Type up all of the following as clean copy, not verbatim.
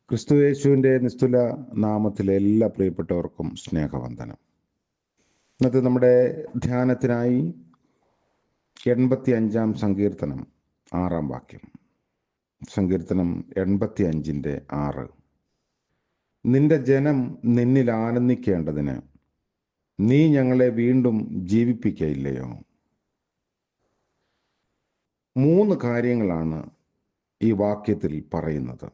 ക്രിസ്തുയേശുവിൻ്റെ നിസ്തുല നാമത്തിലെ എല്ലാ പ്രിയപ്പെട്ടവർക്കും സ്നേഹവന്ദനം. ഇന്നത്തെ നമ്മുടെ ധ്യാനത്തിനായി 85 സങ്കീർത്തനം 6 വാക്യം. സങ്കീർത്തനം 85:6. നിന്റെ ജനം നിന്നിൽ ആനന്ദിക്കേണ്ടതിന് നീ ഞങ്ങളെ വീണ്ടും ജീവിപ്പിക്കയില്ലയോ? 3 കാര്യങ്ങളാണ് ഈ വാക്യത്തിൽ പറയുന്നത്.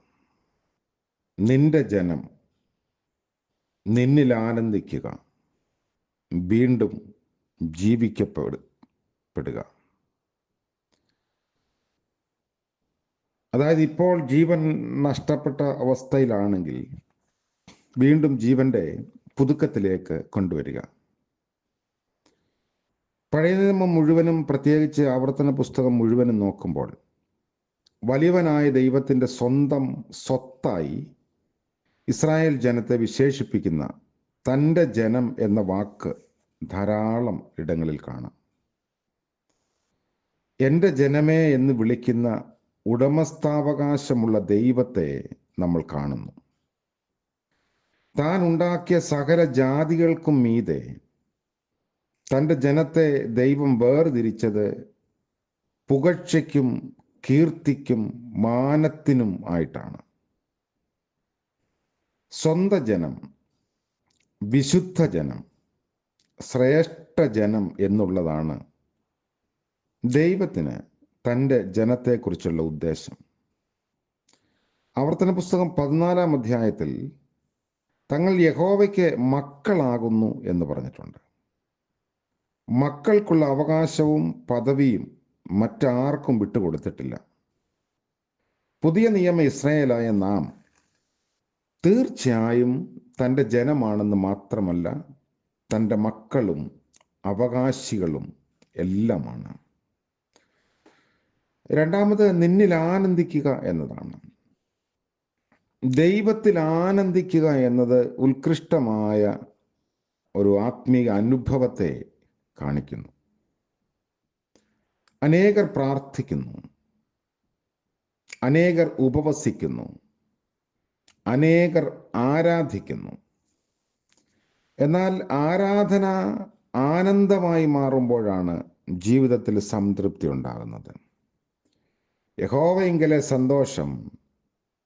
നിന്റെ ജനം നിന്നിൽ ആനന്ദിക്കുക, വീണ്ടും ജീവിക്കപ്പെടുക. അതായത് ഇപ്പോൾ ജീവൻ നഷ്ടപ്പെട്ട അവസ്ഥയിലാണെങ്കിൽ വീണ്ടും ജീവന്റെ പുതുക്കത്തിലേക്ക് കൊണ്ടുവരിക. പഴയ നിയമം മുഴുവനും, പ്രത്യേകിച്ച് ആവർത്തന പുസ്തകം മുഴുവനും നോക്കുമ്പോൾ വലിയവനായ ദൈവത്തിൻ്റെ സ്വന്തം സ്വത്തായി ഇസ്രായേൽ ജനത്തെ വിശേഷിപ്പിക്കുന്ന തൻ്റെ ജനം എന്ന വാക്ക് ധാരാളം ഇടങ്ങളിൽ കാണാം. എൻ്റെ ജനമേ എന്ന് വിളിക്കുന്ന ഉടമസ്ഥാവകാശമുള്ള ദൈവത്തെ നമ്മൾ കാണുന്നു. താൻ ഉണ്ടാക്കിയ സകല ജാതികൾക്കും മീതെ തൻ്റെ ജനത്തെ ദൈവം വേർതിരിച്ചത് പുകഴ്ചയ്ക്കും കീർത്തിക്കും മാനത്തിനും ആയിട്ടാണ്. സ്വന്ത ജനം, വിശുദ്ധ ജനം, ശ്രേഷ്ഠ ജനം എന്നുള്ളതാണ് ദൈവത്തിന് തൻ്റെ ജനത്തെക്കുറിച്ചുള്ള ഉദ്ദേശം. ആവർത്തന പുസ്തകം 14-ാം അധ്യായത്തിൽ തങ്ങൾ യഹോവയ്ക്ക് മക്കളാകുന്നു എന്ന് പറഞ്ഞിട്ടുണ്ട്. മക്കൾക്കുള്ള അവകാശവും പദവിയും മറ്റാർക്കും വിട്ടുകൊടുത്തിട്ടില്ല. പുതിയ നിയമ ഇസ്രായേലായ നാം തീർച്ചയായും തൻ്റെ ജനമാണെന്ന് മാത്രമല്ല, തൻ്റെ മക്കളും അവകാശികളും എല്ലാമാണ്. രണ്ടാമത്, നിന്നിൽ ആനന്ദിക്കുക എന്നതാണ്. ദൈവത്തിൽ ആനന്ദിക്കുക എന്നത് ഉത്കൃഷ്ടമായ ഒരു ആത്മീയ അനുഭവത്തെ കാണിക്കുന്നു. അനേകർ പ്രാർത്ഥിക്കുന്നു, അനേകർ ഉപവസിക്കുന്നു, അനേകർ ആരാധിക്കുന്നു. എന്നാൽ ആരാധന ആനന്ദമായി മാറുമ്പോഴാണ് ജീവിതത്തിൽ സംതൃപ്തി ഉണ്ടാകുന്നത്. യഹോവയിങ്കലെ സന്തോഷം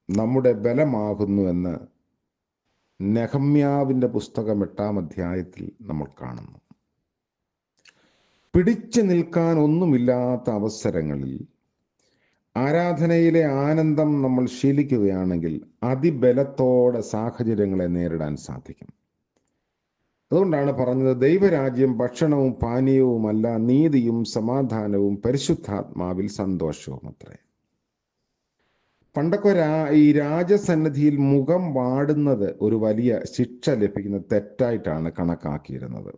നമ്മുടെ ബലമാകുന്നു എന്ന് നെഹമ്യാവിൻ്റെ പുസ്തകം 8-ാം അധ്യായത്തിൽ നമ്മൾ കാണുന്നു. പിടിച്ചു നിൽക്കാൻ ഒന്നുമില്ലാത്ത അവസരങ്ങളിൽ ആരാധനയിലെ ആനന്ദം നമ്മൾ ശീലിക്കുകയാണെങ്കിൽ അതിബലത്തോടെ സാഹചര്യങ്ങളെ നേരിടാൻ സാധിക്കും. അതുകൊണ്ടാണ് പറഞ്ഞത്, ദൈവരാജ്യം ഭക്ഷണവും പാനീയവുമല്ല, നീതിയും സമാധാനവും പരിശുദ്ധാത്മാവിൽ സന്തോഷവും അത്രേ. പണ്ടൊക്കെ ഈ രാജസന്നിധിയിൽ മുഖം വാടുന്നത് ഒരു വലിയ ശിക്ഷ ലഭിക്കുന്ന തെറ്റായിട്ടാണ് കണക്കാക്കിയിരുന്നത്.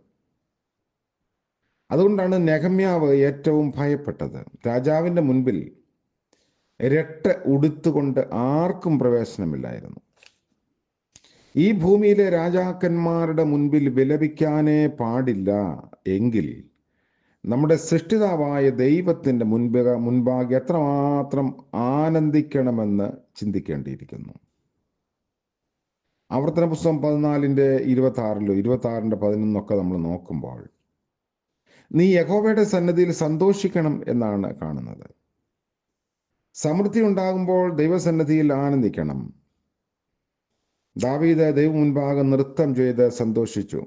അതുകൊണ്ടാണ് നെഹമ്യാവ് ഏറ്റവും ഭയപ്പെട്ടത്. രാജാവിൻ്റെ മുൻപിൽ രട്ട ഉടുത്തുകൊണ്ട് ആർക്കും പ്രവേശനമില്ലായിരുന്നു. ഈ ഭൂമിയിലെ രാജാക്കന്മാരുടെ മുൻപിൽ വിലപിക്കാനേ പാടില്ല എങ്കിൽ നമ്മുടെ സൃഷ്ടിതാവായ ദൈവത്തിൻ്റെ മുൻപാകെ എത്രമാത്രം ആനന്ദിക്കണമെന്ന് ചിന്തിക്കേണ്ടിയിരിക്കുന്നു. ആവർത്തന പുസ്തകം 14:26 26:11 നമ്മൾ നോക്കുമ്പോൾ നീ യഹോവയുടെ സന്നിധിയിൽ സന്തോഷിക്കണം എന്നാണ് കാണുന്നത്. സമൃദ്ധി ഉണ്ടാകുമ്പോൾ ദൈവസന്നിധിയിൽ ആനന്ദിക്കണം. ദാവീദ് ദൈവ മുൻപാകെ നൃത്തം ചെയ്ത് സന്തോഷിച്ചു.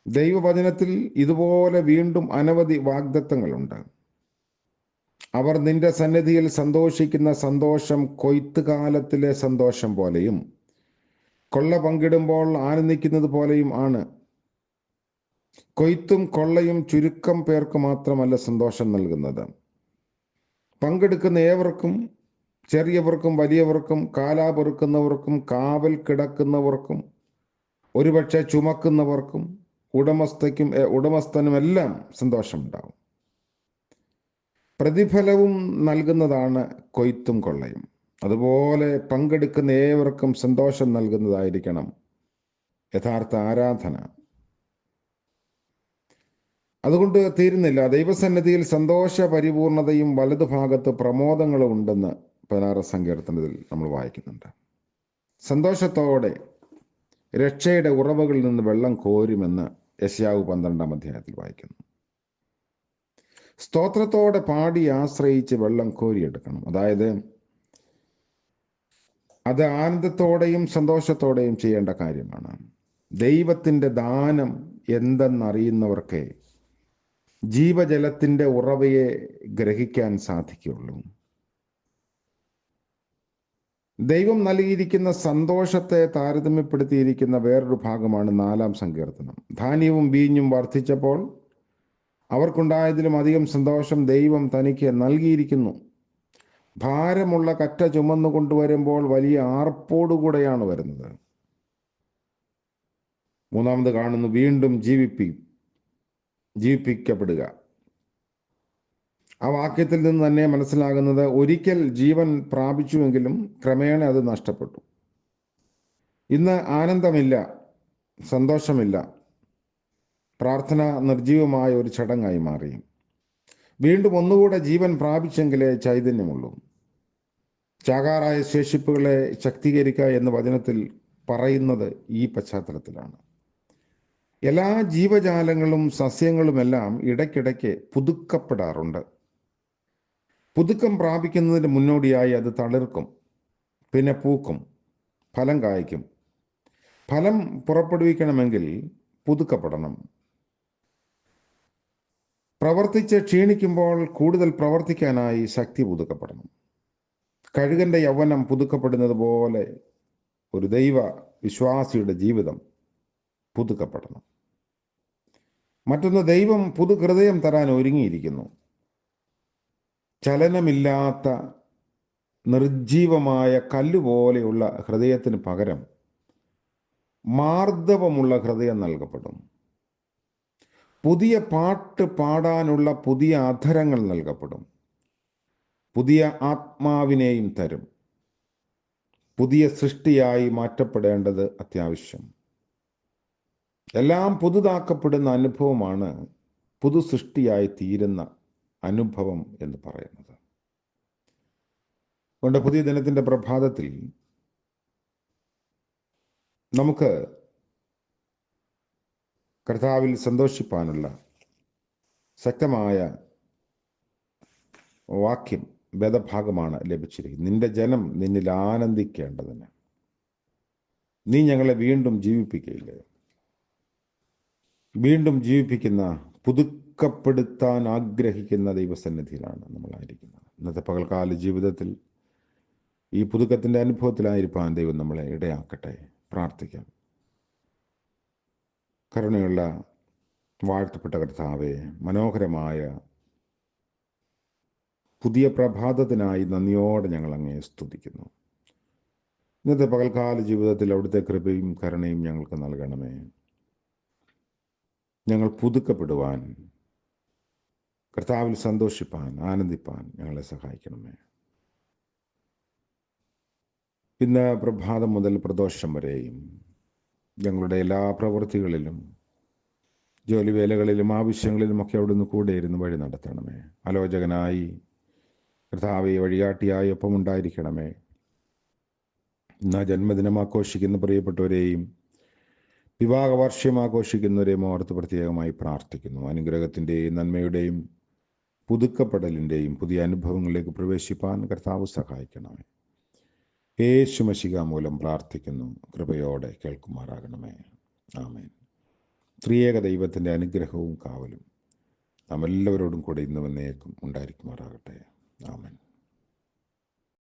ദൈവവചനത്തിൽ ഇതുപോലെ വീണ്ടും അനവധി വാഗ്ദത്തങ്ങളുണ്ട്. അവർ നിന്റെ സന്നിധിയിൽ സന്തോഷിക്കുന്ന സന്തോഷം കൊയ്ത്തുകാലത്തിലെ സന്തോഷം പോലെയും കൊള്ള പങ്കിടുമ്പോൾ ആനന്ദിക്കുന്നത് പോലെയും ആണ്. കൊയ്ത്തും കൊള്ളയും ചുരുക്കം പേർക്ക് മാത്രമല്ല സന്തോഷം നൽകുന്നത്. പങ്കെടുക്കുന്ന ഏവർക്കും, ചെറിയവർക്കും വലിയവർക്കും, കാലാ പൊറുക്കുന്നവർക്കും, കാവൽ കിടക്കുന്നവർക്കും, ഒരുപക്ഷെ ചുമക്കുന്നവർക്കും, ഉടമസ്ഥനുമെല്ലാം സന്തോഷമുണ്ടാകും. പ്രതിഫലവും നൽകുന്നതാണ് കൊയ്ത്തും കൊള്ളയും. അതുപോലെ പങ്കെടുക്കുന്ന ഏവർക്കും സന്തോഷം നൽകുന്നതായിരിക്കണം യഥാർത്ഥ ആരാധന. അതുകൊണ്ട് തീരുന്നില്ല. ദൈവസന്നിധിയിൽ സന്തോഷ പരിപൂർണതയും വലതുഭാഗത്ത് പ്രമോദങ്ങളും ഉണ്ടെന്ന് 16 സങ്കീർത്തനത്തിൽ നമ്മൾ വായിക്കുന്നുണ്ട്. സന്തോഷത്തോടെ രക്ഷയുടെ ഉറവകളിൽ നിന്ന് വെള്ളം കോരുമെന്ന് യെശയ്യാവ് 12-ാം അധ്യായത്തിൽ വായിക്കുന്നു. സ്തോത്രത്തോടെ പാടി ആശ്രയിച്ച് വെള്ളം കോരിയെടുക്കണം. അതായത് അത് ആനന്ദത്തോടെയും സന്തോഷത്തോടെയും ചെയ്യേണ്ട കാര്യമാണ്. ദൈവത്തിൻ്റെ ദാനം എന്തെന്നറിയുന്നവർക്ക് ജീവജലത്തിൻ്റെ ഉറവയെ ഗ്രഹിക്കാൻ സാധിക്കുകയുള്ളൂ. ദൈവം നൽകിയിരിക്കുന്ന സന്തോഷത്തെ താരതമ്യപ്പെടുത്തിയിരിക്കുന്ന വേറൊരു ഭാഗമാണ് 4-ാം സങ്കീർത്തനം. ധാന്യവും വീഞ്ഞും വർദ്ധിച്ചപ്പോൾ അവർക്കുണ്ടായതിലും അധികം സന്തോഷം ദൈവം തനിക്ക് നൽകിയിരിക്കുന്നു. ഭാരമുള്ള കറ്റ ചുമന്നു കൊണ്ടുവരുമ്പോൾ വലിയ ആർപ്പോടുകൂടെയാണ് വരുന്നത്. 3-ാമത് കാണുന്നു, വീണ്ടും ജീവിപ്പിക്കപ്പെടുക. ആ വാക്യത്തിൽ നിന്ന് തന്നെ മനസ്സിലാകുന്നത് ഒരിക്കൽ ജീവൻ പ്രാപിച്ചുവെങ്കിലും ക്രമേണ അത് നഷ്ടപ്പെട്ടു. ഇന്ന് ആനന്ദമില്ല, സന്തോഷമില്ല. പ്രാർത്ഥന നിർജീവമായ ഒരു ചടങ്ങായി മാറി. വീണ്ടും ഒന്നുകൂടെ ജീവൻ പ്രാപിച്ചെങ്കിലേ ചൈതന്യമുള്ളൂ. ചാകാറായ ശേഷിപ്പുകളെ ശക്തീകരിക്കുക എന്ന വചനത്തിൽ പറയുന്നത് ഈ പശ്ചാത്തലത്തിലാണ്. എല്ലാ ജീവജാലങ്ങളും സസ്യങ്ങളുമെല്ലാം ഇടയ്ക്കിടയ്ക്ക് പുതുക്കപ്പെടാറുണ്ട്. പുതുക്കം പ്രാപിക്കുന്നതിന് മുന്നോടിയായി അത് തളിർക്കും, പിന്നെ പൂക്കും, ഫലം കായ്ക്കും. ഫലം പുറപ്പെടുവിക്കണമെങ്കിൽ പുതുക്കപ്പെടണം. പ്രവർത്തിച്ച് ക്ഷീണിക്കുമ്പോൾ കൂടുതൽ പ്രവർത്തിക്കാനായി ശക്തി പുതുക്കപ്പെടണം. കഴുകന്റെ യൗവനം പുതുക്കപ്പെടുന്നത് പോലെ ഒരു ദൈവ വിശ്വാസിയുടെ ജീവിതം പുതുക്കപ്പെടണം. മറ്റൊന്ന്, ദൈവം പുതുഹൃദയം തരാൻ ഒരുങ്ങിയിരിക്കുന്നു. ചലനമില്ലാത്ത നിർജീവമായ കല്ലുപോലെയുള്ള ഹൃദയത്തിന് പകരം മാർദ്ദവമുള്ള ഹൃദയം നൽകപ്പെടും. പുതിയ പാട്ട് പാടാനുള്ള പുതിയ അധരങ്ങൾ നൽകപ്പെടും. പുതിയ ആത്മാവിനെയും തരും. പുതിയ സൃഷ്ടിയായി മാറ്റപ്പെടേണ്ടത് അത്യാവശ്യം. എല്ലാം പുതുതാക്കപ്പെടുന്ന അനുഭവമാണ് പുതു സൃഷ്ടിയായി തീരുന്ന അനുഭവം എന്ന് പറയുന്നത്. അതുകൊണ്ട് പുതിയ ദിനത്തിൻ്റെ പ്രഭാതത്തിൽ നമുക്ക് കർത്താവിൽ സന്തോഷിപ്പാനുള്ള ശക്തമായ വാക്യം, വേദഭാഗമാണ് ലഭിച്ചിരിക്കുന്നത്. നിന്റെ ജനം നിന്നിൽ ആനന്ദിക്കേണ്ടതിന് നീ ഞങ്ങളെ വീണ്ടും ജീവിപ്പിക്കുകയില്ലേ. വീണ്ടും ജീവിപ്പിക്കുന്ന, പുതുക്കപ്പെടുത്താൻ ആഗ്രഹിക്കുന്ന ദൈവസന്നിധിയിലാണ് നമ്മളായിരിക്കുന്നത്. ഇന്നത്തെ പകൽക്കാല ജീവിതത്തിൽ ഈ പുതുക്കത്തിൻ്റെ അനുഭവത്തിലായിരിക്കാൻ ദൈവം നമ്മളെ ഇടയാക്കട്ടെ. പ്രാർത്ഥിക്കാം. കരുണയുള്ള വാഴ്ത്തപ്പെട്ട കർത്താവേ, മനോഹരമായ പുതിയ പ്രഭാതത്തിനായി നന്ദിയോടെ ഞങ്ങൾ അങ്ങയെ സ്തുതിക്കുന്നു. ഇന്നത്തെ പകൽക്കാല ജീവിതത്തിൽ അവിടുത്തെ കൃപയും കരുണയും ഞങ്ങൾക്ക് നൽകണമേ. ഞങ്ങൾ പുതുക്കപ്പെടുവാൻ, കർത്താവിൽ സന്തോഷിപ്പാൻ, ആനന്ദിപ്പാൻ ഞങ്ങളെ സഹായിക്കണമേ. ഇന്ന് പ്രഭാതം മുതൽ പ്രദോഷം വരെയും ഞങ്ങളുടെ എല്ലാ പ്രവൃത്തികളിലും, ജോലിവേലകളിലും, ആവശ്യങ്ങളിലുമൊക്കെ അവിടുന്ന് കൂടെ ഇരുന്ന് വഴി നടത്തണമേ. ആലോചകനായി കർത്താവെ, വഴികാട്ടിയായി ഒപ്പമുണ്ടായിരിക്കണമേ. ഇന്ന് ജന്മദിനം ആഘോഷിക്കുന്ന പ്രിയപ്പെട്ടവരെയും വിവാഹവാർഷികം ആഘോഷിക്കുന്നവരെയും ഓർത്ത് പ്രത്യേകമായി പ്രാർത്ഥിക്കുന്നു. അനുഗ്രഹത്തിൻ്റെയും നന്മയുടെയും പുതുക്കപ്പെടലിൻ്റെയും പുതിയ അനുഭവങ്ങളിലേക്ക് പ്രവേശിപ്പാൻ കർത്താവ് സഹായിക്കണമേ. യേശു മശിഹ മൂലം പ്രാർത്ഥിക്കുന്നു. കൃപയോടെ കേൾക്കുമാറാകണമേ. ആമേൻ. ത്രിയേക ദൈവത്തിൻ്റെ അനുഗ്രഹവും കാവലും നാം എല്ലാവരോടും കൂടെ ഇന്നും എന്നേക്കും ഉണ്ടായിരിക്കുമാറാകട്ടെ. ആമേൻ.